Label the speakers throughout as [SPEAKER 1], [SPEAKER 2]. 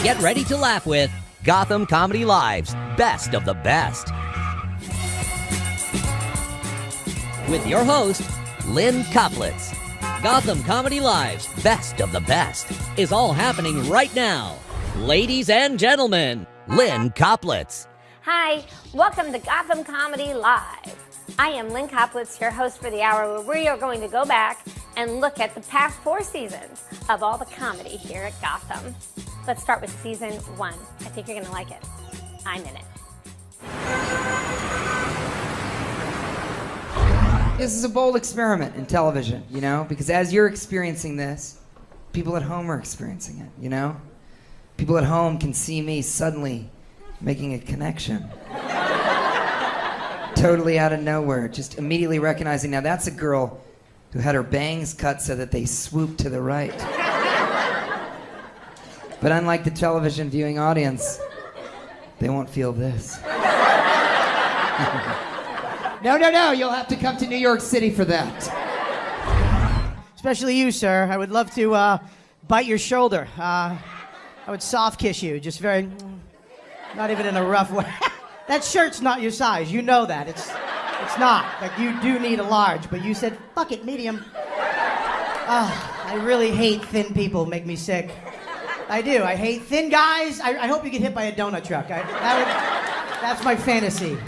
[SPEAKER 1] Get ready to laugh with Gotham Comedy Live's Best of the Best. With your host, Lynn Koplitz. Gotham Comedy Live's Best of the Best is all happening right now. Ladies and gentlemen, Lynn Koplitz.
[SPEAKER 2] Hi, welcome to Gotham Comedy Live. I am Lynn Koplitz, your host for the hour where we are going to go back and look at the past 4 seasons of all the comedy here at Gotham. Let's start with season 1. I think you're going to like it. I'm in it.
[SPEAKER 3] This is a bold experiment in television, you know, because as you're experiencing this, people at home are experiencing it, you know? People at home can see me suddenly making a connection. Totally out of nowhere, just immediately recognizing, now that's a girl who had her bangs cut so that they swoop to the right. But unlike the television viewing audience, they won't feel this. No, you'll have to come to New York City for that.
[SPEAKER 4] Especially you, sir. I would love to bite your shoulder. I would soft kiss you, just very, not even in a rough way. That shirt's not your size, you know that. It's not. Like, you do need a large, but you said, fuck it, medium. I really hate thin people, make me sick. I do. I hate thin guys. I hope you get hit by a donut truck. That's my fantasy.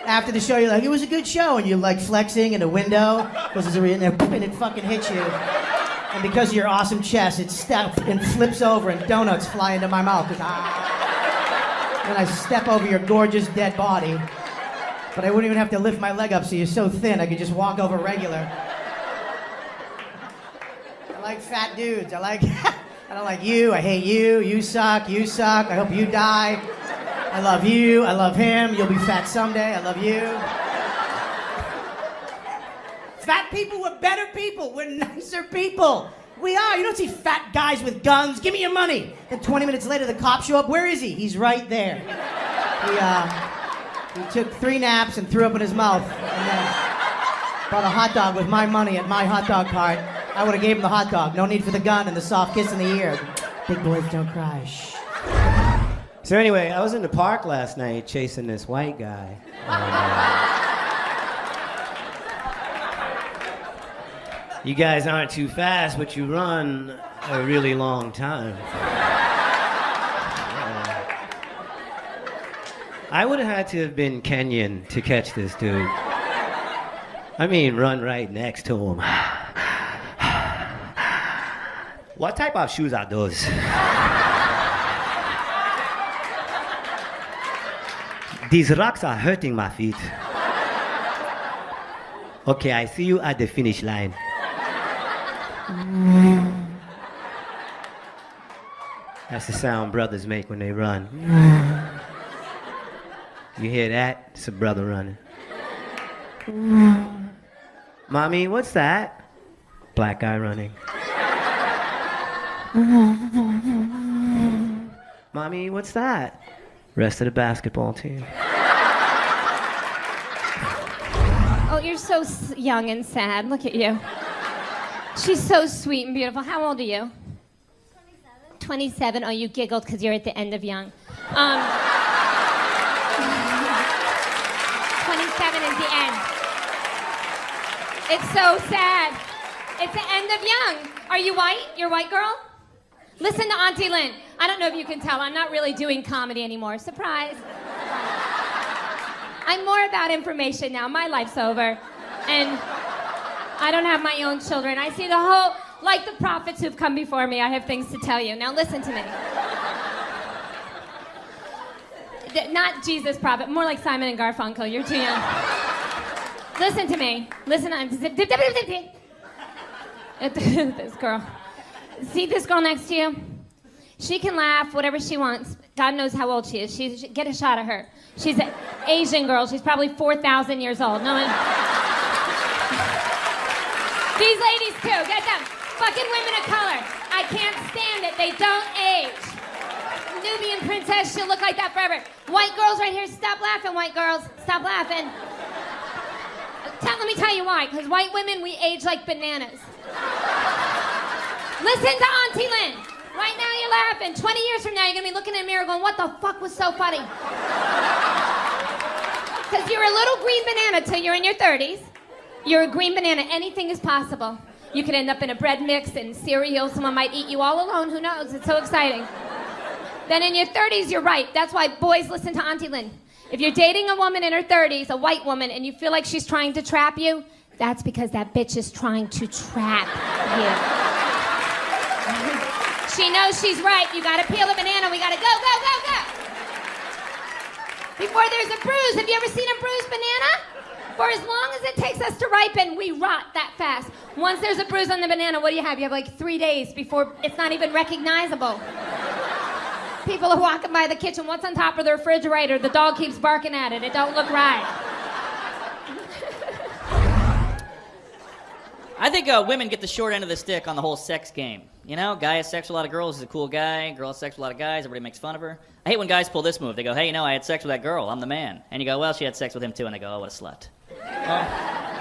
[SPEAKER 4] After the show, you're like, it was a good show, and you're like flexing in a window, and it fucking hits you. And because of your awesome chest, it steps and flips over, and donuts fly into my mouth. And I step over your gorgeous dead body, but I wouldn't even have to lift my leg up, so you're so thin, I could just walk over regular. I like fat dudes. I don't like you. I hate you. You suck. You suck. I hope you die. I love you. I love him. You'll be fat someday. I love you. Fat people, we're better people. We're nicer people. We are. You don't see fat guys with guns. Give me your money. Then 20 minutes later, the cops show up. Where is he? He's right there. He took 3 naps and threw up in his mouth. And then bought a hot dog with my money at my hot dog cart. I would have gave him the hot dog. No need for the gun and the soft kiss in the ear. Big boys don't cry. Shh.
[SPEAKER 5] So anyway, I was in the park last night chasing this white guy. You guys aren't too fast, but you run a really long time. I would have had to have been Kenyan to catch this dude. I mean, run right next to him. What type of shoes are those? These rocks are hurting my feet. Okay, I see you at the finish line. That's the sound brothers make when they run. You hear that? It's a brother running. Mommy, what's that? Black guy running. Mommy, what's that? Rest of the basketball team.
[SPEAKER 2] Oh, you're so young and sad. Look at you. She's so sweet and beautiful. How old are you? 27. 27. Oh, you giggled because you're at the end of young. 27 is the end. It's so sad. It's the end of young. Are you white? You're a white girl? Listen to Auntie Lynn. I don't know if you can tell, I'm not really doing comedy anymore. Surprise. I'm more about information now. My life's over. And I don't have my own children. I see the whole, like the prophets who've come before me, I have things to tell you. Now listen to me. Not Jesus prophet, more like Simon and Garfunkel. You're too young. Listen to me. Listen. This girl. See this girl next to you? She can laugh whatever she wants. God knows how old she is. Get a shot of her. She's an Asian girl. She's probably 4,000 years old. No one... These ladies too. Get them. Fucking women of color. I can't stand it. They don't age. Nubian princess, she'll look like that forever. White girls right here, stop laughing, white girls. Stop laughing. Let me tell you why. Because white women, we age like bananas. Listen to Auntie Lynn. Right now you're laughing. 20 years from now, you're going to be looking in the mirror going, what the fuck was so funny? Because you're a little green banana till you're in your 30s. You're a green banana. Anything is possible. You could end up in a bread mix and cereal. Someone might eat you all alone. Who knows? It's so exciting. Then in your 30s, you're right. That's why boys listen to Auntie Lynn. If you're dating a woman in her 30s, a white woman, and you feel like she's trying to trap you, that's because that bitch is trying to trap you. She knows she's right. You gotta peel a banana. We gotta go, go, go, go. Before there's a bruise. Have you ever seen a bruised banana? For as long as it takes us to ripen, we rot that fast. Once there's a bruise on the banana, what do you have? You have like 3 days before it's not even recognizable. People are walking by the kitchen. What's on top of the refrigerator? The dog keeps barking at it. It don't look right.
[SPEAKER 6] I think women get the short end of the stick on the whole sex game. You know, guy has sex with a lot of girls, he's a cool guy. Girl has sex with a lot of guys, everybody makes fun of her. I hate when guys pull this move. They go, hey, you know, I had sex with that girl. I'm the man. And you go, well, she had sex with him too. And they go, oh, what a slut.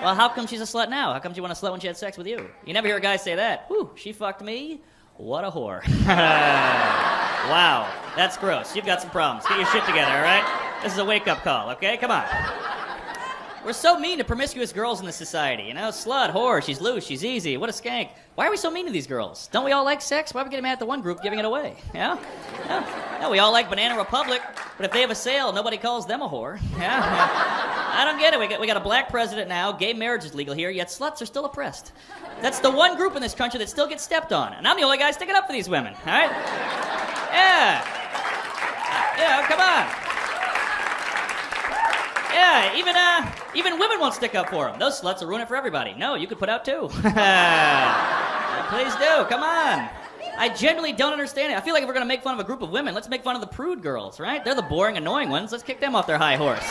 [SPEAKER 6] Well, how come she's a slut now? How come she wasn't a slut when she had sex with you? You never hear a guy say that. Whew, she fucked me. What a whore. Wow, that's gross. You've got some problems. Get your shit together, all right? This is a wake-up call, okay? Come on. We're so mean to promiscuous girls in this society. You know, slut, whore, she's loose, she's easy. What a skank. Why are we so mean to these girls? Don't we all like sex? Why are we getting mad at the one group giving it away? Yeah? No, we all like Banana Republic, but if they have a sale, nobody calls them a whore. Yeah? I don't get it. We got a black president now. Gay marriage is legal here, yet sluts are still oppressed. That's the one group in this country that still gets stepped on. And I'm the only guy sticking up for these women, all right? Yeah. Yeah, come on. Yeah, even women won't stick up for them. Those sluts will ruin it for everybody. No, you could put out too. Yeah, please do. Come on. I genuinely don't understand it. I feel like if we're going to make fun of a group of women, let's make fun of the prude girls, right? They're the boring, annoying ones. Let's kick them off their high horse.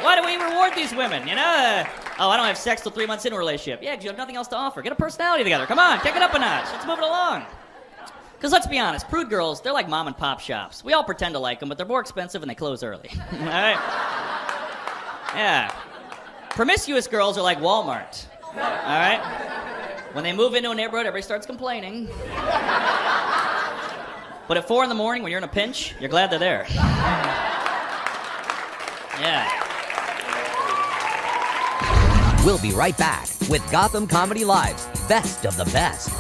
[SPEAKER 6] Why do we reward these women, you know? Oh, I don't have sex till 3 months into a relationship. Yeah, because you have nothing else to offer. Get a personality together. Come on, kick it up a notch. Let's move it along. Because let's be honest, prude girls, they're like mom and pop shops. We all pretend to like them, but they're more expensive and they close early. All right? Yeah. Promiscuous girls are like Walmart. All right? When they move into a neighborhood, everybody starts complaining. But at 4 in the morning, when you're in a pinch, you're glad they're there. Yeah.
[SPEAKER 1] We'll be right back with Gotham Comedy Live's Best of the Best.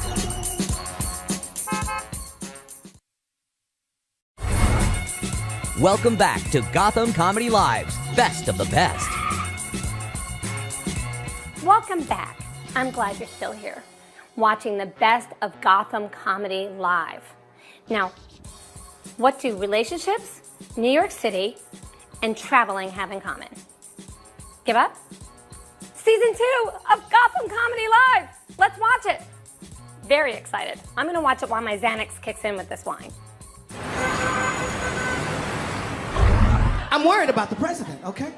[SPEAKER 1] Welcome back to Gotham Comedy Live's Best of the Best.
[SPEAKER 2] Welcome back. I'm glad you're still here, watching the best of Gotham Comedy Live. Now, what do relationships, New York City, and traveling have in common? Give up? Season 2 of Gotham Comedy Live. Let's watch it. Very excited. I'm going to watch it while my Xanax kicks in with this wine.
[SPEAKER 7] I'm worried about the president, okay?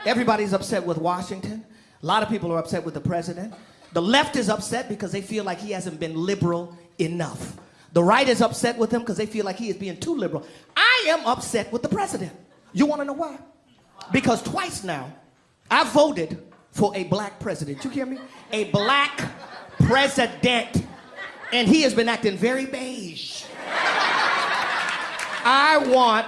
[SPEAKER 7] Everybody's upset with Washington. A lot of people are upset with the president. The left is upset because they feel like he hasn't been liberal enough. The right is upset with him because they feel like he is being too liberal. I am upset with the president. You want to know why? Because twice now, I voted for a black president. You hear me? A black president. And he has been acting very beige. I want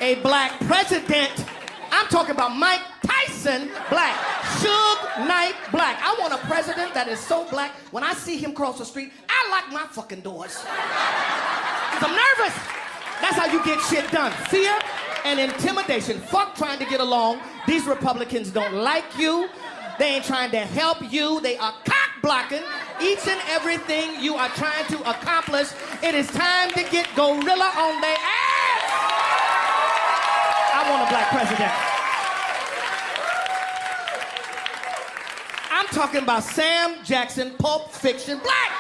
[SPEAKER 7] a black president. I'm talking about Mike Tyson black. Suge Knight black. I want a president that is so black, when I see him cross the street, I lock my fucking doors. Because I'm nervous. That's how you get shit done. Fear and intimidation. Fuck trying to get along. These Republicans don't like you. They ain't trying to help you. They are cock blocking each and everything you are trying to accomplish. It is time to get gorilla on their ass. I want a black president. I'm talking about Sam Jackson, Pulp Fiction, black.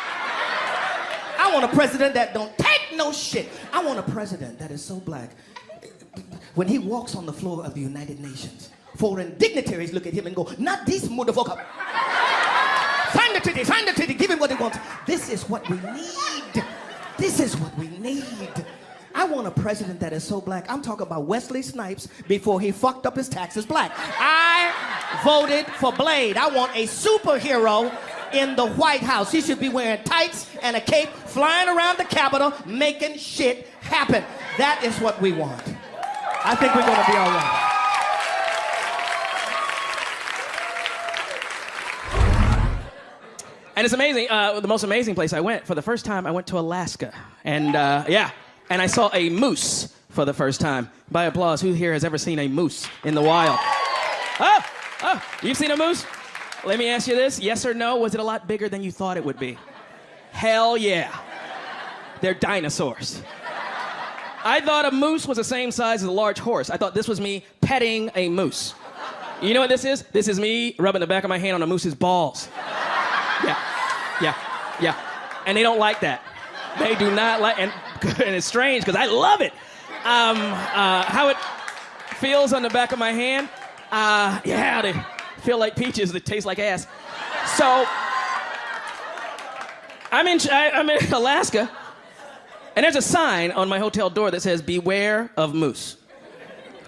[SPEAKER 7] I want a president that don't take no shit. I want a president that is so black. When he walks on the floor of the United Nations, foreign dignitaries look at him and go, not this motherfucker. Sign the treaty, give him what he wants. This is what we need. This is what we need. I want a president that is so black. I'm talking about Wesley Snipes before he fucked up his taxes black. I voted for Blade. I want a superhero in the White House. He should be wearing tights and a cape, flying around the Capitol, making shit happen. That is what we want. I think we're gonna be all right.
[SPEAKER 8] And it's amazing, the most amazing place I went, for the first time, I went to Alaska. And and I saw a moose for the first time. By applause, who here has ever seen a moose in the wild? Oh, you've seen a moose? Let me ask you this, yes or no, was it a lot bigger than you thought it would be? Hell yeah. They're dinosaurs. I thought a moose was the same size as a large horse. I thought this was me petting a moose. You know what this is? This is me rubbing the back of my hand on a moose's balls. Yeah. And they don't like that. They do not like, and it's strange because I love it. How it feels on the back of my hand. They feel like peaches that taste like ass. So, I'm in Alaska, and there's a sign on my hotel door that says, "Beware of moose."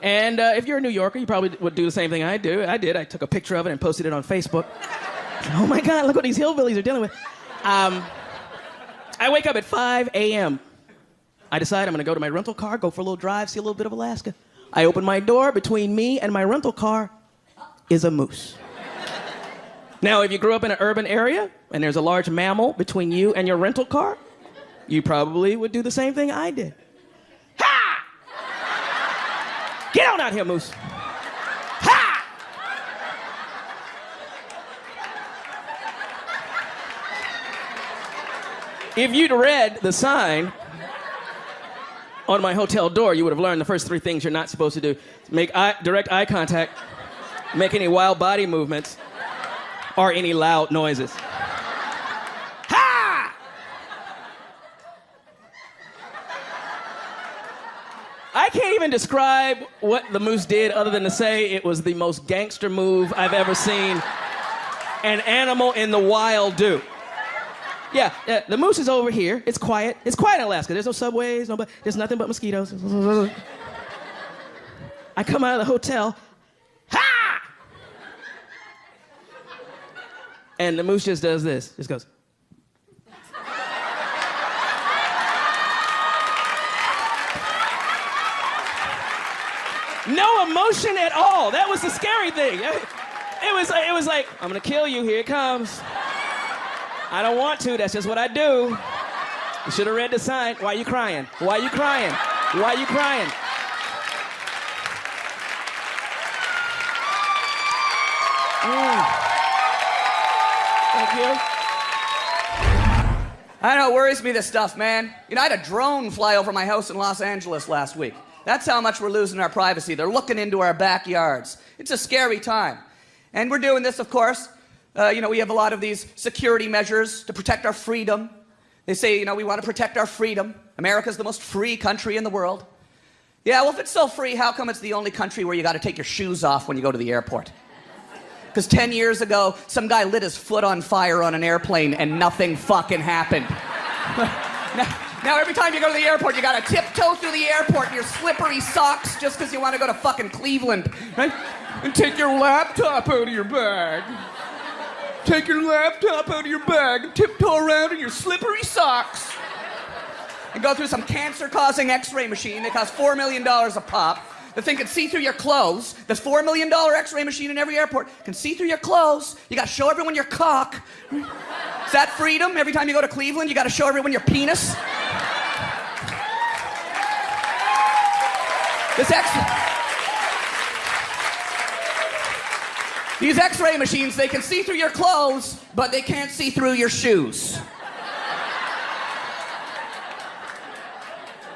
[SPEAKER 8] And if you're a New Yorker, you probably would do the same thing I do. I did. I took a picture of it and posted it on Facebook. Oh my God, look what these hillbillies are dealing with. I wake up at 5 a.m. I decide I'm gonna go to my rental car, go for a little drive, see a little bit of Alaska. I open my door, between me and my rental car is a moose. Now, if you grew up in an urban area and there's a large mammal between you and your rental car, you probably would do the same thing I did. Ha! Get on out here, moose. Ha! If you'd read the sign on my hotel door, you would have learned the first 3 things you're not supposed to do. Make direct eye contact, make any wild body movements, or any loud noises. Ha! I can't even describe what the moose did other than to say it was the most gangster move I've ever seen an animal in the wild do. Yeah, the moose is over here. It's quiet. It's quiet in Alaska. There's no subways, there's nothing but mosquitoes. I come out of the hotel. Ha! And the moose just does this. Just goes. No emotion at all. That was the scary thing. It was like, I'm gonna kill you. Here it comes. I don't want to, that's just what I do. You should have read the sign. Why are you crying? Why are you crying? Why are you crying? Thank you.
[SPEAKER 9] I know, it worries me, this stuff, man. You know, I had a drone fly over my house in Los Angeles last week. That's how much we're losing our privacy. They're looking into our backyards. It's a scary time. And we're doing this, of course. We have a lot of these security measures to protect our freedom. They say, we want to protect our freedom. America's the most free country in the world. Yeah, well, if it's so free, how come it's the only country where you got to take your shoes off when you go to the airport? Because 10 years ago, some guy lit his foot on fire on an airplane and nothing fucking happened. Now every time you go to the airport, you got to tiptoe through the airport in your slippery socks just because you want to go to fucking Cleveland, right? And take your laptop out of your bag. Take your laptop out of your bag and tiptoe around in your slippery socks. And go through some cancer-causing x-ray machine that costs $4 million a pop. The thing can see through your clothes. There's $4 million x-ray machine in every airport. Can see through your clothes. You gotta show everyone your cock. Is that freedom? Every time you go to Cleveland, you gotta show everyone your penis? These x-ray machines, they can see through your clothes, but they can't see through your shoes.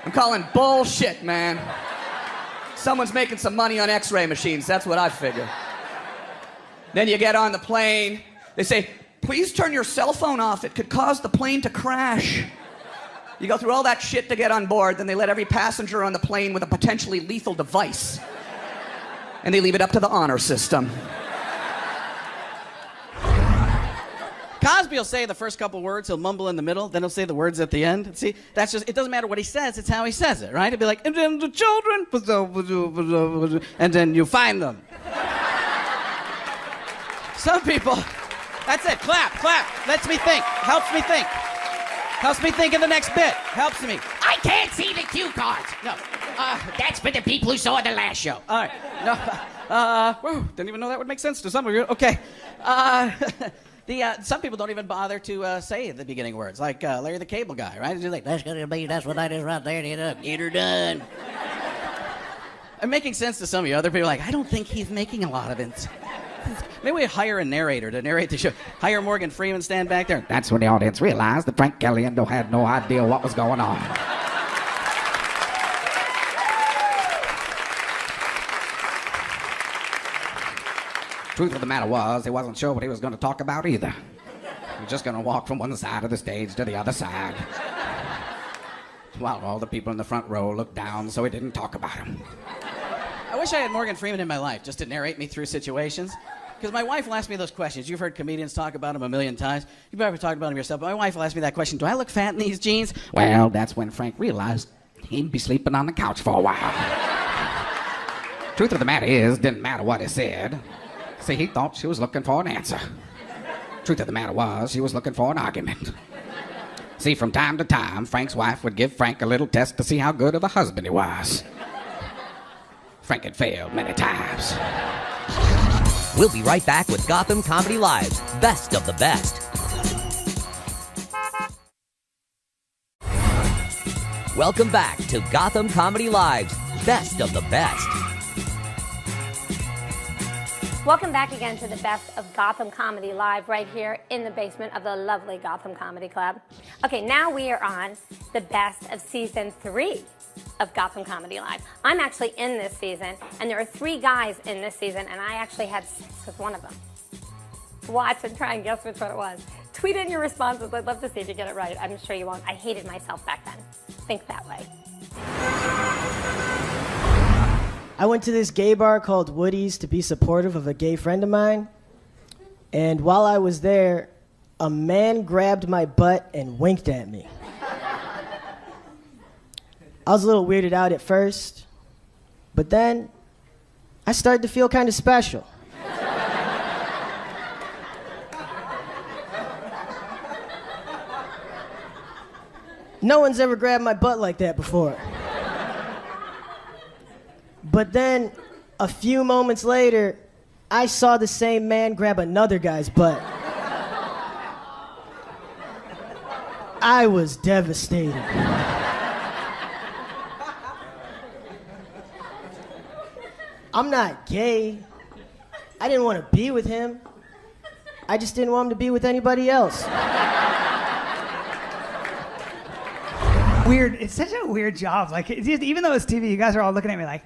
[SPEAKER 9] I'm calling bullshit, man. Someone's making some money on x-ray machines, that's what I figure. Then you get on the plane, they say, please turn your cell phone off, it could cause the plane to crash. You go through all that shit to get on board, then they let every passenger on the plane with a potentially lethal device. And they leave it up to the honor system.
[SPEAKER 10] Cosby will say the first couple words, he'll mumble in the middle, then he'll say the words at the end. See, that's just, it doesn't matter what he says, it's how he says it, right? It'll be like, and then the children, and then you find them. Some people That's it. Clap, clap. Lets me think. Helps me think. Helps me think of the next bit. Helps me.
[SPEAKER 11] I can't see the cue cards.
[SPEAKER 10] No.
[SPEAKER 11] That's for the people who saw the last show.
[SPEAKER 10] All right. No. Whoa, didn't even know that would make sense to some of you. Okay. Some people don't even bother to say the beginning words, like Larry the Cable Guy, right? He's like, that's gonna be, that's what that is right there. Get her done. I'm making sense to some of you. Other people are like, I don't think he's making a lot of it. Maybe we hire a narrator to narrate the show. Hire Morgan Freeman, stand back there.
[SPEAKER 11] That's when the audience realized that Frank Caliendo had no idea what was going on. Truth of the matter was, he wasn't sure what he was going to talk about either. He was just going to walk from one side of the stage to the other side. While all the people in the front row looked down so he didn't talk about him.
[SPEAKER 10] I wish I had Morgan Freeman in my life just to narrate me through situations. Because my wife will ask me those questions. You've heard comedians talk about him a million times. You've probably talked about him yourself, but my wife will ask me that question. Do I look fat in these jeans?
[SPEAKER 11] Well, that's when Frank realized he'd be sleeping on the couch for a while. Truth of the matter is, didn't matter what he said. See, he thought she was looking for an answer. Truth of the matter was, she was looking for an argument. See, from time to time, Frank's wife would give Frank a little test to see how good of a husband he was. Frank had failed many times.
[SPEAKER 1] We'll be right back with Gotham Comedy Live's Best of the Best. Welcome back to Gotham Comedy Live's Best of the Best.
[SPEAKER 2] Welcome back again to the Best of Gotham Comedy Live right here in the basement of the lovely Gotham Comedy Club. Okay, now we are on the best of season 3 of Gotham Comedy Live. I'm actually in this season, and there are 3 guys in this season, and I actually had sex with one of them. Watch and try and guess which one it was. Tweet in your responses. I'd love to see if you get it right. I'm sure you won't. I hated myself back then. Think that way.
[SPEAKER 12] I went to this gay bar called Woody's to be supportive of a gay friend of mine. And while I was there, a man grabbed my butt and winked at me. I was a little weirded out at first, but then I started to feel kind of special. No one's ever grabbed my butt like that before. But then, a few moments later, I saw the same man grab another guy's butt. I was devastated. I'm not gay. I didn't want to be with him. I just didn't want him to be with anybody else.
[SPEAKER 13] Weird. It's such a weird job. Like, even though it's TV, you guys are all looking at me like,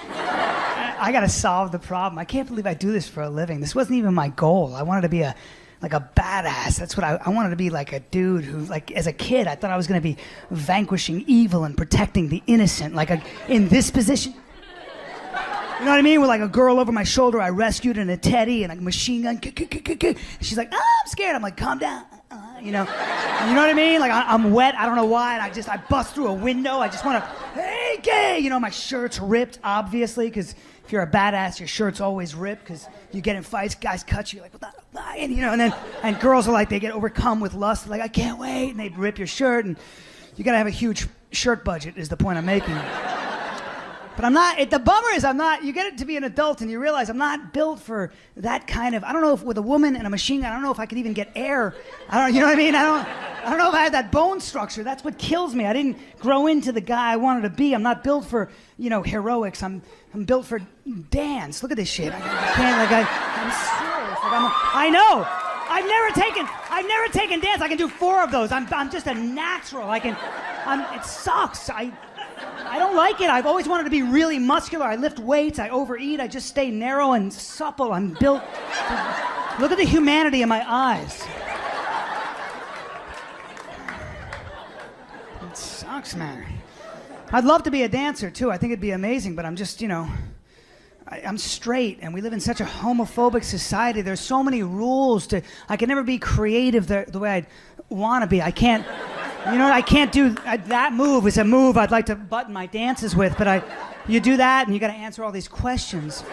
[SPEAKER 13] I gotta solve the problem. I can't believe I do this for a living. This wasn't even my goal. I wanted to be a badass. That's what I wanted to be, like a dude who, like, as a kid, I thought I was gonna be vanquishing evil and protecting the innocent. Like, in this position, you know what I mean? With like a girl over my shoulder, I rescued in a teddy and a machine gun. And she's like, oh, I'm scared. I'm like, calm down. You know what I mean? Like, I'm wet, I don't know why, and I bust through a window. I just want to, hey, gay! You know, my shirt's ripped, obviously, because if you're a badass, your shirt's always ripped, because you get in fights, guys cut you, like, what the, and, you know, and girls are like, they get overcome with lust, like, I can't wait, and they rip your shirt, and you gotta have a huge shirt budget, is the point I'm making. But I'm not, the bummer is you get it to be an adult and you realize I'm not built for that kind of, I don't know if with a woman and a machine gun, I don't know if I could even get air. You know what I mean? I don't know if I have that bone structure. That's what kills me. I didn't grow into the guy I wanted to be. I'm not built for, heroics. I'm built for dance. Look at this shit. I'm serious. I know. I've never taken dance. I can do 4 of those. I'm just a natural. It sucks. I don't like it. I've always wanted to be really muscular. I lift weights. I overeat. I just stay narrow and supple. I'm built. Look at the humanity in my eyes. It sucks, man. I'd love to be a dancer, too. I think it'd be amazing, but I'm just, I'm straight, and we live in such a homophobic society. There's so many rules I can never be creative the way I'd want to be. I can't... I can't do that move. Is a move I'd like to button my dances with, but you do that and you got to answer all these questions.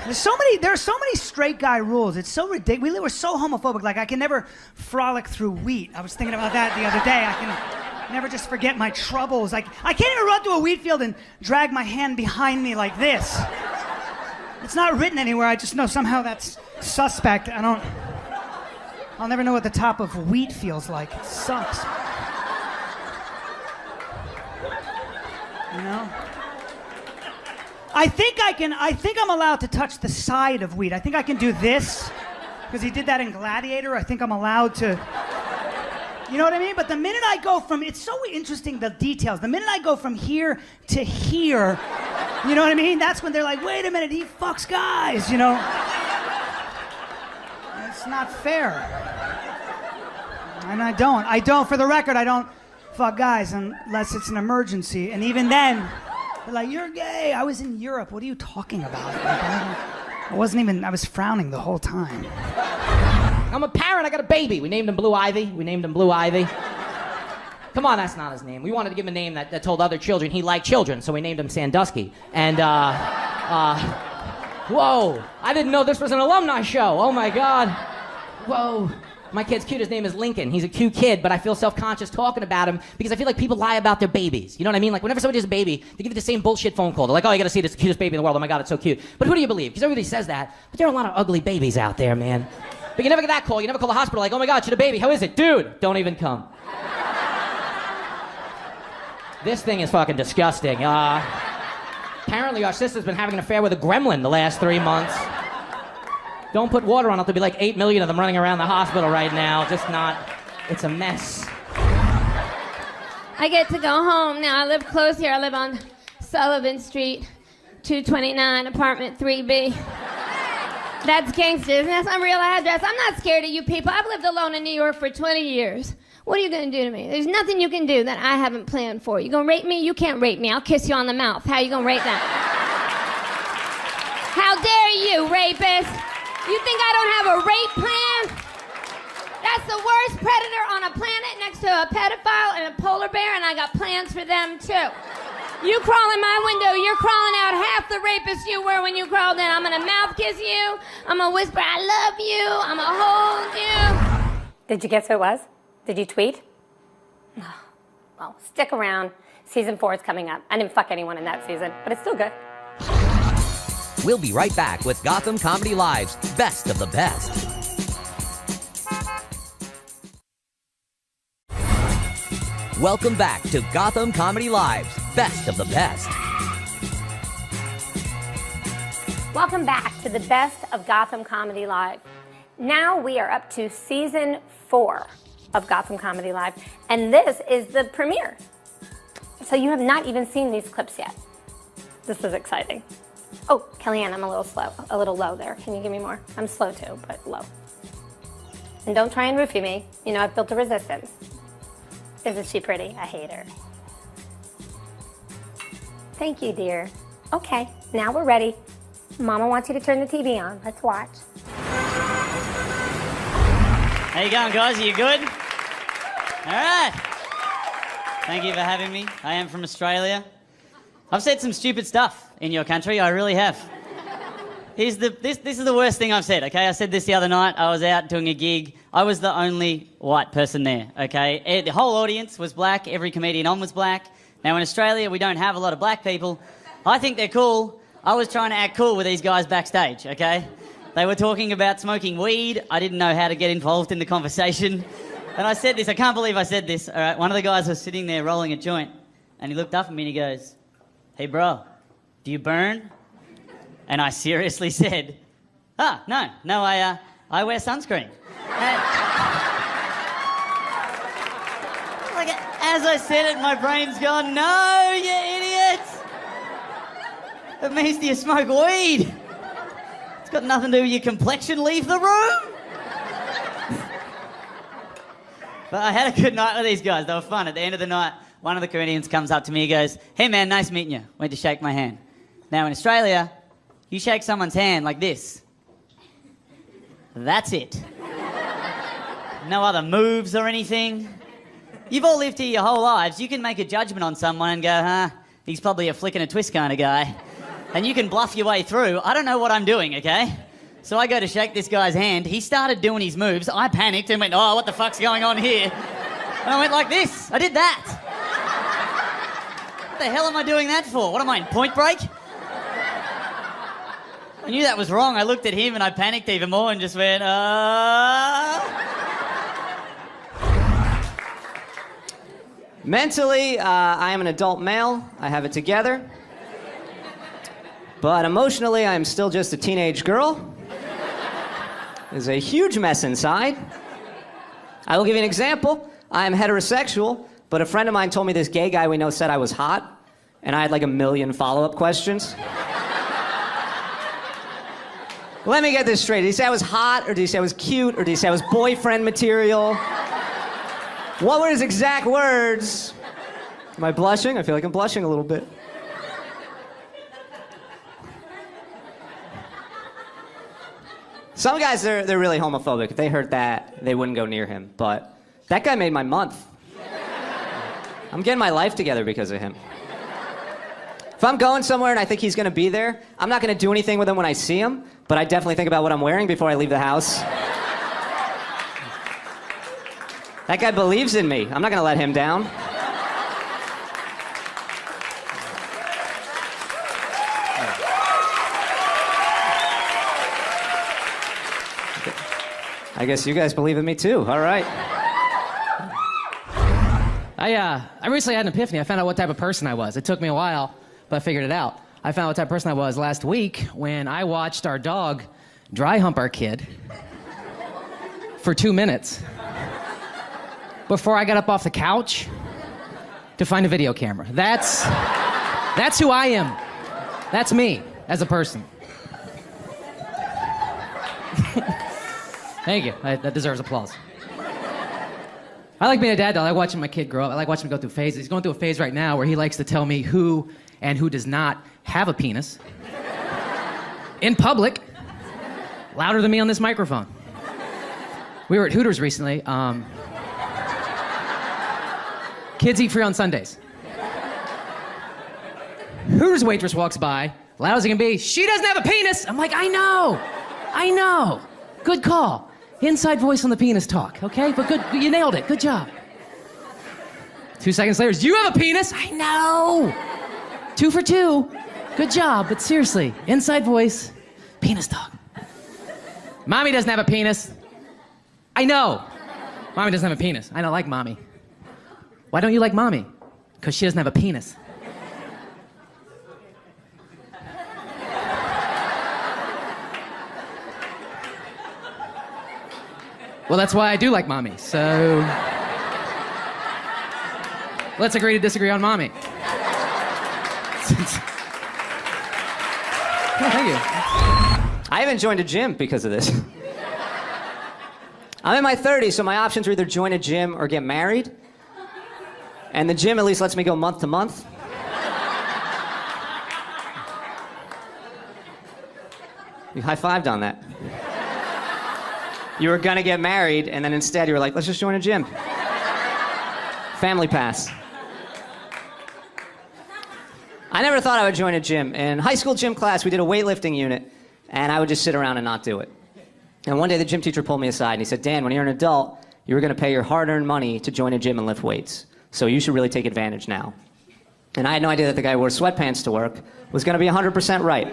[SPEAKER 13] There are so many straight guy rules. It's so ridiculous. We're so homophobic. Like, I can never frolic through wheat. I was thinking about that the other day. I can never just forget my troubles. Like, I can't even run through a wheat field and drag my hand behind me like this. It's not written anywhere. I just know somehow that's suspect. I'll never know what the top of wheat feels like. It sucks. You know? I think I'm allowed to touch the side of wheat. I think I can do this, because he did that in Gladiator. I think I'm allowed to, you know what I mean? But the minute I go from, it's so interesting, the details. The minute I go from here to here, you know what I mean? That's when they're like, wait a minute, he fucks guys, you know? It's not fair. And I don't, for the record, I don't fuck guys unless it's an emergency. And even then, they're like, you're gay. I was in Europe. What are you talking about? I was frowning the whole time.
[SPEAKER 14] I'm a parent. I got a baby. We named him Blue Ivy. Come on, that's not his name. We wanted to give him a name that told other children he liked children, so we named him Sandusky. And, whoa, I didn't know this was an alumni show. Oh my God. Whoa. My kid's cute. His name is Lincoln. He's a cute kid, but I feel self-conscious talking about him because I feel like people lie about their babies. You know what I mean? Like, whenever somebody has a baby, they give it the same bullshit phone call. They're like, oh, you gotta see this cutest baby in the world. Oh my God, it's so cute. But who do you believe? Because everybody says that, but there are a lot of ugly babies out there, man. But you never get that call. You never call the hospital like, oh my God, she had a baby. How is it? Dude, don't even come. This thing is fucking disgusting. Apparently our sister's been having an affair with a gremlin the last 3 months. Don't put water on it. There'll be like 8 million of them running around the hospital right now. Just not. It's a mess.
[SPEAKER 2] I get to go home now. I live close here. I live on Sullivan Street, 229, apartment 3B. That's gangsters. That's my real address. I'm not scared of you people. I've lived alone in New York for 20 years. What are you going to do to me? There's nothing you can do that I haven't planned for. You going to rape me? You can't rape me. I'll kiss you on the mouth. How you going to rape that? How dare you, rapist? You think I don't have a rape plan? That's the worst predator on a planet next to a pedophile and a polar bear, and I got plans for them too. You crawl in my window, you're crawling out half the rapist you were when you crawled in. I'm gonna mouth kiss you, I'm gonna whisper I love you, I'm gonna hold you. Did you guess who it was? Did you tweet? Oh, well, stick around. Season 4 is coming up. I didn't fuck anyone in that season, but it's still good.
[SPEAKER 1] We'll be right back with Gotham Comedy Live's Best of the Best. Welcome back to Gotham Comedy Live's Best of the Best.
[SPEAKER 2] Welcome back to the Best of Gotham Comedy Live. Now we are up to Season 4 of Gotham Comedy Live, and this is the premiere. So you have not even seen these clips yet. This is exciting. Oh, Kellyanne, I'm a little low there. Can you give me more? I'm slow too, but low. And don't try and roofie me. You know, I've built a resistance. Isn't she pretty? I hate her. Thank you, dear. Okay, now we're ready. Mama wants you to turn the TV on. Let's watch.
[SPEAKER 15] How you going, guys? Are you good? All right. Thank you for having me. I am from Australia. I've said some stupid stuff in your country, I really have. This is the worst thing I've said, okay? I said this the other night. I was out doing a gig. I was the only white person there, okay? The whole audience was black. Every comedian on was black. Now, in Australia, we don't have a lot of black people. I think they're cool. I was trying to act cool with these guys backstage, okay? They were talking about smoking weed. I didn't know how to get involved in the conversation. And I said this. I can't believe I said this. All right, one of the guys was sitting there rolling a joint, and he looked up at me and he goes, "Hey, bro, do you burn?" And I seriously said, no, I wear sunscreen. Like, as I said it, my brain's gone, no, you idiots! It means do you smoke weed? It's got nothing to do with your complexion, leave the room! But I had a good night with these guys, they were fun. At the end of the night, one of the comedians comes up to me, he goes, "Hey man, nice meeting you." Went to shake my hand. Now in Australia, you shake someone's hand like this. That's it. No other moves or anything. You've all lived here your whole lives. You can make a judgment on someone and go, he's probably a flick and a twist kind of guy. and you can bluff your way through. I don't know what I'm doing, okay? So I go to shake this guy's hand. He started doing his moves. I panicked and went, oh, what the fuck's going on here? And I went like this. I did that. What the hell am I doing that for? What am I, in Point Break? I knew that was wrong. I looked at him and I panicked even more and just went,
[SPEAKER 16] Mentally, I am an adult male. I have it together. But emotionally, I am still just a teenage girl. There's a huge mess inside. I will give you an example. I am heterosexual, but a friend of mine told me this gay guy we know said I was hot, and I had like 1 million follow-up questions. Let me get this straight. Did he say I was hot, or did he say I was cute, or did he say I was boyfriend material? What were his exact words? Am I blushing? I feel like I'm blushing a little bit. Some guys, they're really homophobic. If they heard that, they wouldn't go near him. But that guy made my month. I'm getting my life together because of him. If I'm going somewhere and I think he's going to be there, I'm not going to do anything with him when I see him, but I definitely think about what I'm wearing before I leave the house. That guy believes in me. I'm not going to let him down. I guess you guys believe in me too. All right.
[SPEAKER 14] I recently had an epiphany. I found out what type of person I was. It took me a while, but I figured it out. I found out what type of person I was last week when I watched our dog dry hump our kid for 2 minutes before I got up off the couch to find a video camera. That's who I am. That's me as a person. Thank you. That deserves applause. I like being a dad, though. I like watching my kid grow up. I like watching him go through phases. He's going through a phase right now where he likes to tell me who and who does not have a penis in public, louder than me on this microphone. We were at Hooters recently. Kids eat free on Sundays. Hooters waitress walks by, loud as it can be. She doesn't have a penis. I'm like, I know. Good call. Inside voice on the penis talk, okay? But good, you nailed it. Good job. 2 seconds later, do you have a penis? I know. 2 for 2. Good job, but seriously, inside voice, penis talk. Mommy doesn't have a penis. I know. Mommy doesn't have a penis. I don't like mommy. Why don't you like mommy? Because she doesn't have a penis. Well, that's why I do like mommy, so let's agree to disagree on mommy. Thank you.
[SPEAKER 16] I haven't joined a gym because of this. I'm in my 30s, so my options are either join a gym or get married. And the gym at least lets me go month to month. You high-fived on that. You were gonna get married, and then instead you were like, let's just join a gym. Family pass. I never thought I would join a gym. In high school gym class, we did a weightlifting unit, and I would just sit around and not do it. And one day the gym teacher pulled me aside, and he said, Dan, when you're an adult, you were gonna pay your hard-earned money to join a gym and lift weights. So you should really take advantage now. And I had no idea that the guy who wore sweatpants to work was gonna be 100% right.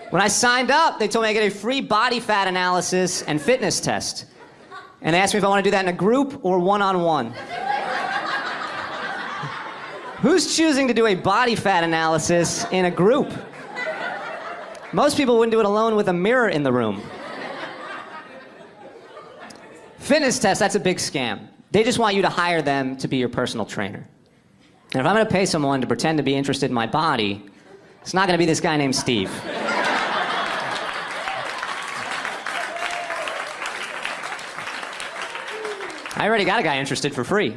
[SPEAKER 16] When I signed up, they told me I get a free body fat analysis and fitness test. And they asked me if I want to do that in a group or one-on-one. Who's choosing to do a body fat analysis in a group? Most people wouldn't do it alone with a mirror in the room. Fitness test, that's a big scam. They just want you to hire them to be your personal trainer. And if I'm going to pay someone to pretend to be interested in my body, it's not going to be this guy named Steve. I already got a guy interested for free.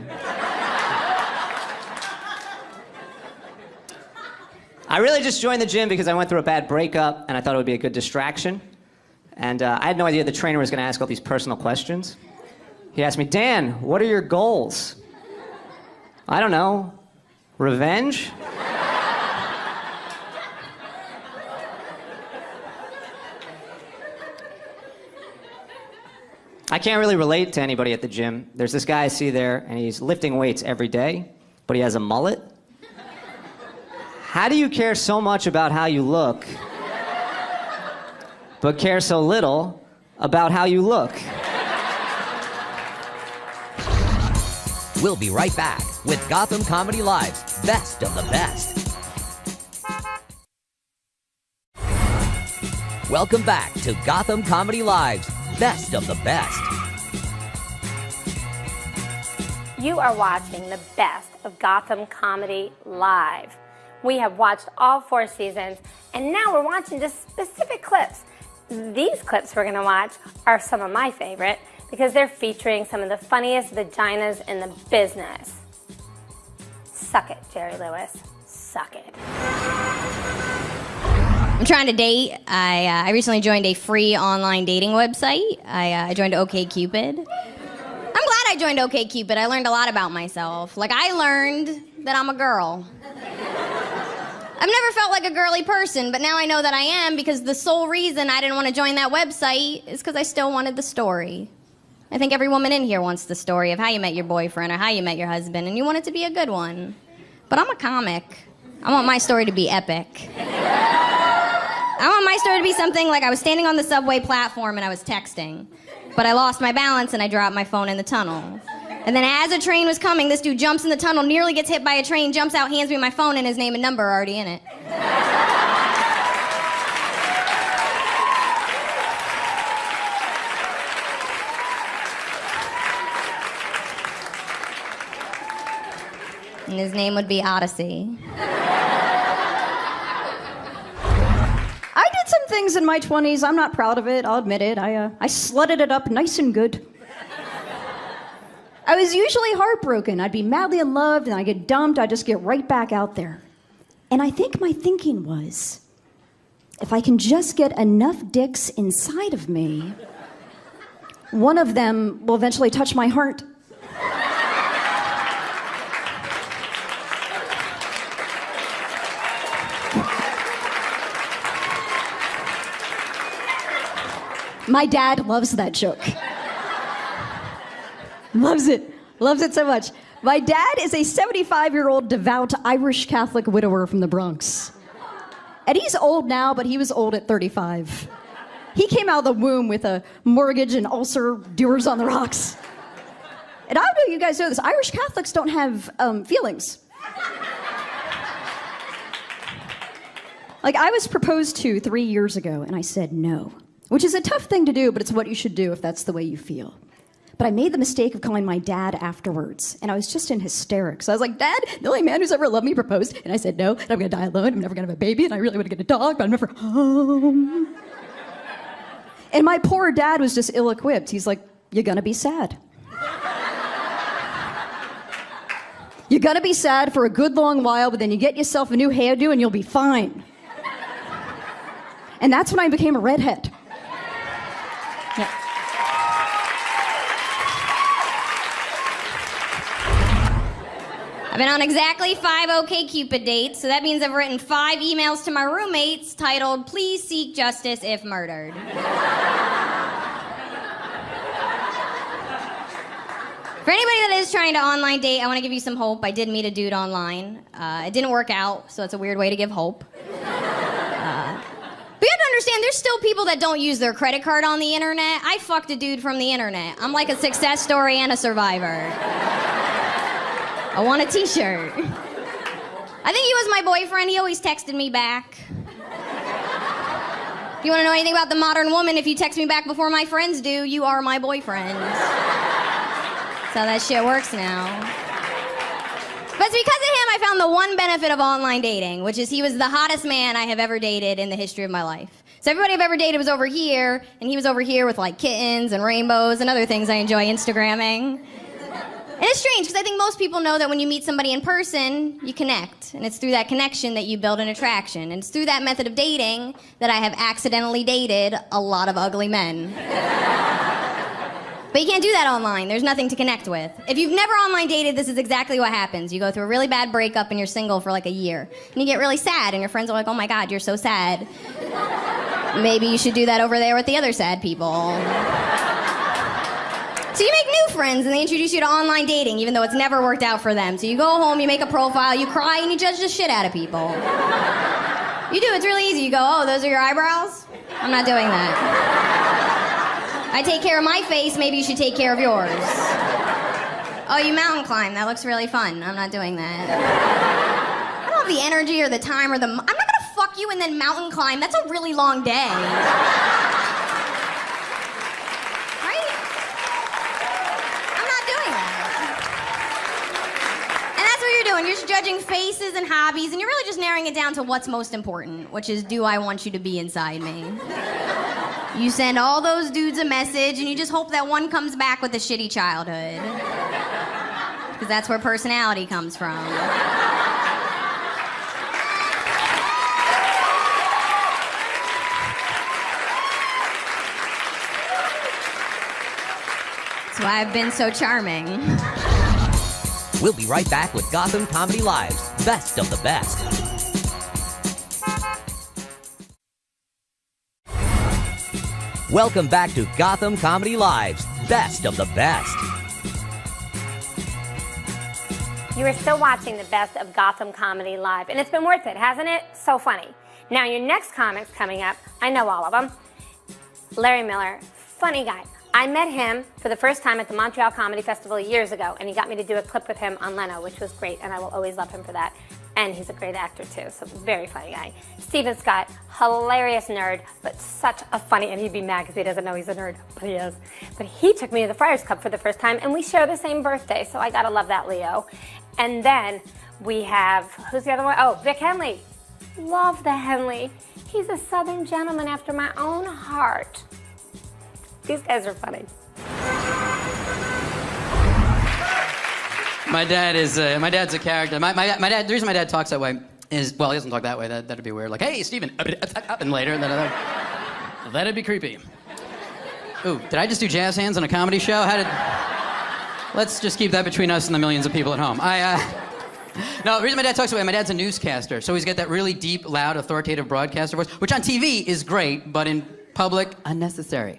[SPEAKER 16] I really just joined the gym because I went through a bad breakup and I thought it would be a good distraction. And I had no idea the trainer was going to ask all these personal questions. He asked me, Dan, what are your goals? I don't know. Revenge? I can't really relate to anybody at the gym. There's this guy I see there, and he's lifting weights every day, but he has a mullet. How do you care so much about how you look, but care so little about how you look?
[SPEAKER 1] We'll be right back with Gotham Comedy Live's Best of the Best. Welcome back to Gotham Comedy Live's Best of the Best.
[SPEAKER 2] You are watching the best of Gotham Comedy Live. We have watched all 4 seasons, and now we're watching just specific clips. These clips we're gonna watch are some of my favorite because they're featuring some of the funniest vaginas in the business. Suck it, Jerry Lewis. Suck it.
[SPEAKER 17] I'm trying to date. I recently joined a free online dating website. I joined OkCupid. I'm glad I joined OkCupid. I learned a lot about myself. Like, I learned that I'm a girl. I've never felt like a girly person, but now I know that I am because the sole reason I didn't want to join that website is because I still wanted the story. I think every woman in here wants the story of how you met your boyfriend or how you met your husband, and you want it to be a good one. But I'm a comic. I want my story to be epic. I want my story to be something like I was standing on the subway platform and I was texting, but I lost my balance and I dropped my phone in the tunnel. And then as a train was coming, this dude jumps in the tunnel, nearly gets hit by a train, jumps out, hands me my phone, and his name and number are already in it. And his name would be Odyssey.
[SPEAKER 18] I did some things in my 20s. I'm not proud of it. I'll admit it. I slutted it up nice and good. I was usually heartbroken. I'd be madly in love, and I'd get dumped. I'd just get right back out there. And I think my thinking was, if I can just get enough dicks inside of me, one of them will eventually touch my heart. My dad loves that joke. Loves it so much. My dad is a 75-year-old devout Irish Catholic widower from the Bronx. And he's old now, but he was old at 35. He came out of the womb with a mortgage and ulcer, doers on the rocks. And I don't know if you guys know this, Irish Catholics don't have feelings. Like, I was proposed to 3 years ago, and I said no, which is a tough thing to do, but it's what you should do if that's the way you feel. But I made the mistake of calling my dad afterwards, and I was just in hysterics. I was like, Dad, the only man who's ever loved me proposed, and I said no, and I'm gonna die alone, I'm never gonna have a baby, and I really wanna get a dog, but I'm never home. And my poor dad was just ill-equipped. He's like, you're gonna be sad. You're gonna be sad for a good long while, but then you get yourself a new hairdo and you'll be fine. And that's when I became a redhead. Yeah.
[SPEAKER 17] I've been on exactly 5 OkCupid dates, so that means I've written 5 emails to my roommates titled, "Please seek justice if murdered." For anybody that is trying to online date, I want to give you some hope. I did meet a dude online. It didn't work out, so it's a weird way to give hope. But you have to understand, there's still people that don't use their credit card on the internet. I fucked a dude from the internet. I'm like a success story and a survivor. I want a t-shirt. I think he was my boyfriend. He always texted me back. If you want to know anything about the modern woman, if you text me back before my friends do, you are my boyfriend. That's how that shit works now. But it's because of him I found the one benefit of online dating, which is he was the hottest man I have ever dated in the history of my life. So everybody I've ever dated was over here, and he was over here with like kittens and rainbows and other things I enjoy Instagramming. And it's strange, because I think most people know that when you meet somebody in person, you connect. And it's through that connection that you build an attraction. And it's through that method of dating that I have accidentally dated a lot of ugly men. But you can't do that online. There's nothing to connect with. If you've never online dated, this is exactly what happens. You go through a really bad breakup and you're single for like a year. And you get really sad and your friends are like, oh my God, you're so sad. Maybe you should do that over there with the other sad people. So you make new friends and they introduce you to online dating even though it's never worked out for them. So you go home, you make a profile, you cry, and you judge the shit out of people. You do, it's really easy. You go, oh, those are your eyebrows? I'm not doing that. I take care of my face, maybe you should take care of yours. Oh, you mountain climb, that looks really fun. I'm not doing that. I don't have the energy or the time or I'm not gonna fuck you and then mountain climb. That's a really long day. Right? I'm not doing that. And that's what you're doing. You're just judging faces and hobbies, and you're really just narrowing it down to what's most important, which is, do I want you to be inside me? You send all those dudes a message and you just hope that one comes back with a shitty childhood. Because that's where personality comes from. That's why I've been so charming.
[SPEAKER 1] We'll be right back with Gotham Comedy Live's Best of the Best. Welcome back to Gotham Comedy Live's Best of the Best.
[SPEAKER 2] You are still watching the best of Gotham Comedy Live, and it's been worth it, hasn't it? So funny. Now, your next comic's coming up. I know all of them. Larry Miller, funny guy. I met him for the first time at the Montreal Comedy Festival years ago, and he got me to do a clip with him on Leno, which was great, and I will always love him for that. And he's a great actor, too, so very funny guy. Steven Scott, hilarious nerd, but such a funny, and he'd be mad because he doesn't know he's a nerd, but he is. But he took me to the Friars Club for the first time, and we share the same birthday, so I gotta love that, Leo. And then we have, who's the other one? Oh, Vic Henley. Love the Henley. He's a Southern gentleman after my own heart. These guys are funny.
[SPEAKER 10] My dad's a character. My dad, the reason my dad talks that way is, well, he doesn't talk that way. That'd be weird. Like, hey, Steven, and later, that'd be creepy. Ooh, did I just do jazz hands on a comedy show? Let's just keep that between us and the millions of people at home. No, the reason my dad talks that way, my dad's a newscaster, so he's got that really deep, loud, authoritative broadcaster voice, which on TV is great, but in public, unnecessary.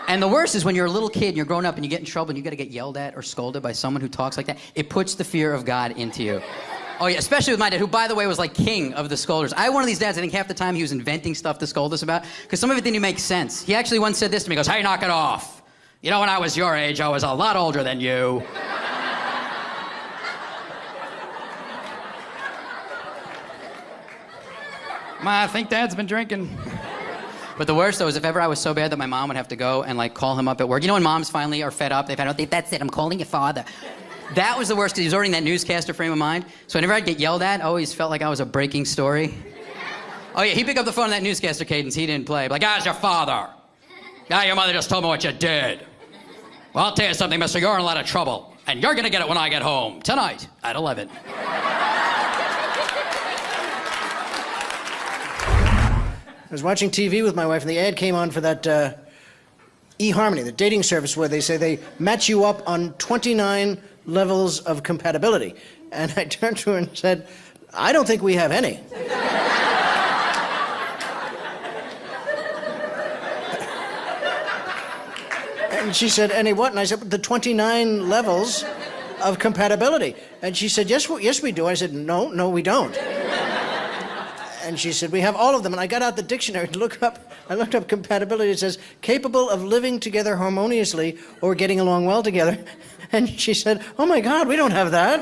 [SPEAKER 10] And the worst is when you're a little kid and you're growing up and you get in trouble and you got to get yelled at or scolded by someone who talks like that. It puts the fear of God into you. Oh yeah, especially with my dad, who, by the way, was like king of the scolders. I had one of these dads, I think half the time he was inventing stuff to scold us about, because some of it didn't even make sense. He actually once said this to me, he goes, hey, knock it off. You know, when I was your age, I was a lot older than you. I think Dad's been drinking. But the worst, though, is if ever I was so bad that my mom would have to go and, like, call him up at work. You know when moms finally are fed up? They find out, that's it, I'm calling your father. That was the worst, because he was already in that newscaster frame of mind. So whenever I'd get yelled at, I always felt like I was a breaking story. Oh, yeah, he'd pick up the phone in that newscaster cadence he didn't play. Like, how's your father? Yeah, your mother just told me what you did. Well, I'll tell you something, mister, you're in a lot of trouble. And you're gonna get it when I get home. Tonight, at 11.
[SPEAKER 19] I was watching TV with my wife, and the ad came on for that eHarmony, the dating service where they say they match you up on 29 levels of compatibility. And I turned to her and said, I don't think we have any. And she said, any what? And I said, the 29 levels of compatibility. And she said, yes, we do. I said, no, we don't. And she said, we have all of them. And I got out the dictionary to look up. I looked up compatibility. It says, capable of living together harmoniously or getting along well together. And she said, oh my God, we don't have that.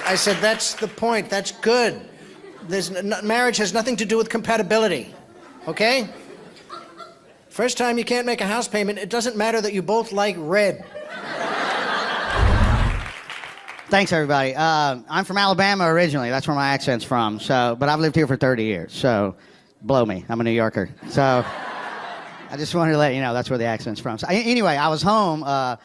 [SPEAKER 19] I said, that's the point. That's good. Marriage has nothing to do with compatibility. Okay? First time you can't make a house payment, it doesn't matter that you both like red.
[SPEAKER 20] Thanks, everybody. I'm from Alabama originally. That's where my accent's from. But I've lived here for 30 years, so blow me. I'm a New Yorker. So, I just wanted to let you know that's where the accent's from. So, anyway, I was home. A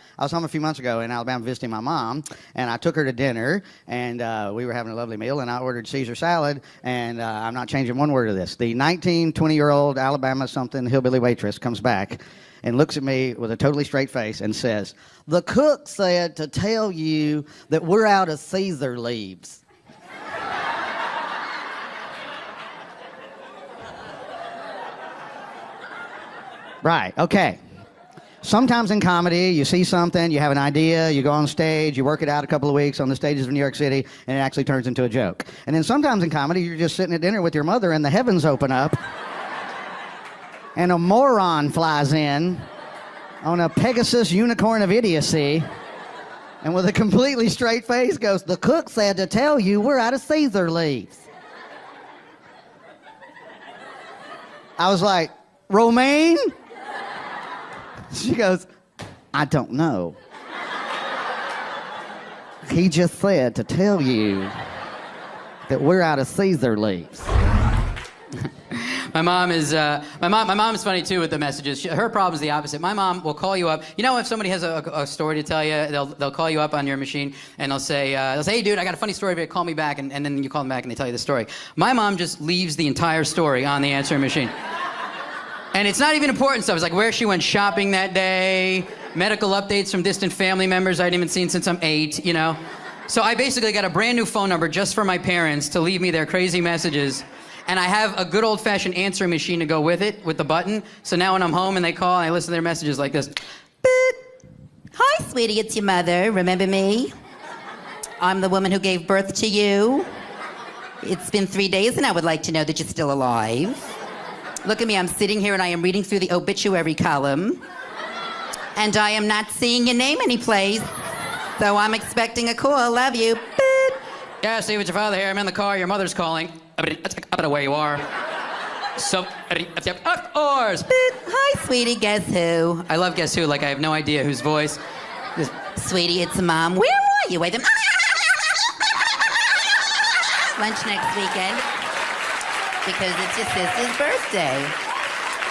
[SPEAKER 20] few months ago in Alabama visiting my mom, and I took her to dinner, and we were having a lovely meal, and I ordered Caesar salad, and I'm not changing one word of this. The 20-year-old Alabama something hillbilly waitress comes back and looks at me with a totally straight face and says, "The cook said to tell you that we're out of Caesar leaves." Right, okay. Sometimes in comedy, you see something, you have an idea, you go on stage, you work it out a couple of weeks on the stages of New York City, and it actually turns into a joke. And then sometimes in comedy, you're just sitting at dinner with your mother, and the heavens open up, and a moron flies in on a Pegasus unicorn of idiocy, and with a completely straight face goes, "The cook said to tell you we're out of Caesar leaves." I was like, "Romaine?" She goes, "I don't know. He just said to tell you that we're out of Caesar leaves."
[SPEAKER 10] My mom is funny too with the messages. Her problem is the opposite. My mom will call you up. You know, if somebody has a story to tell you, they'll call you up on your machine and they'll say, "Hey, dude, I got a funny story for you. Call me back," and then you call them back and they tell you the story. My mom just leaves the entire story on the answering machine. And it's not even important stuff. It's like where she went shopping that day, medical updates from distant family members I hadn't even seen since I'm 8, you know? So I basically got a brand new phone number just for my parents to leave me their crazy messages. And I have a good old-fashioned answering machine to go with it, with the button. So now when I'm home and they call, I listen to their messages like this.
[SPEAKER 21] Beep. Hi, sweetie, it's your mother. Remember me? I'm the woman who gave birth to you. It's been 3 days and I would like to know that you're still alive. Look at me, I'm sitting here and I am reading through the obituary column. And I am not seeing your name anyplace. So I'm expecting a call. Love you. Beep.
[SPEAKER 10] Yeah, Steve, it's your father here. I'm in the car. Your mother's calling. Up where you are. So, of course.
[SPEAKER 21] Beep. Hi, sweetie, guess who?
[SPEAKER 10] I love Guess Who, like I have no idea whose voice.
[SPEAKER 21] Sweetie, it's Mom. Where are you? Wait a lunch next weekend. Because it's your sister's birthday.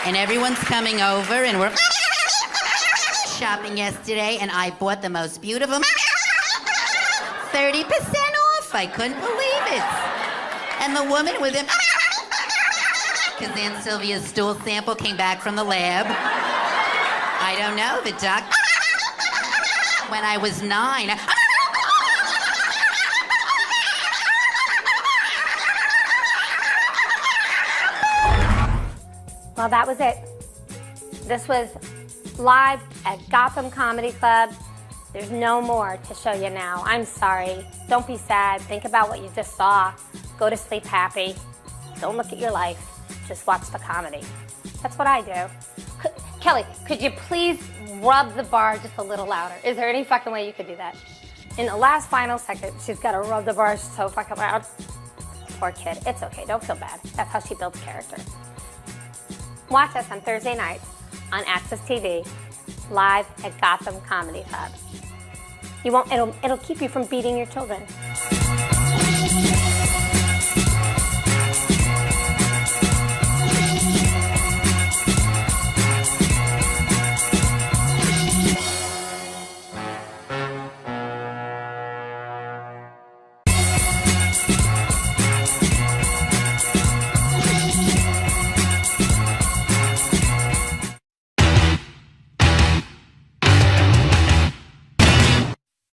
[SPEAKER 21] And everyone's coming over and we're shopping yesterday and I bought the most beautiful 30% off. I couldn't believe it. And the woman with him, because Aunt Sylvia's stool sample came back from the lab. I don't know, the doc, when I was 9.
[SPEAKER 2] Well, that was it. This was live at Gotham Comedy Club. There's no more to show you now. I'm sorry. Don't be sad. Think about what you just saw. Go to sleep happy. Don't look at your life. Just watch the comedy. That's what I do. Kelly, could you please rub the bar just a little louder? Is there any fucking way you could do that? In the last final second, she's got to rub the bar so fucking loud. Poor kid. It's okay. Don't feel bad. That's how she builds character. Watch us on Thursday nights on Access TV, live at Gotham Comedy Club. It'll keep you from beating your children.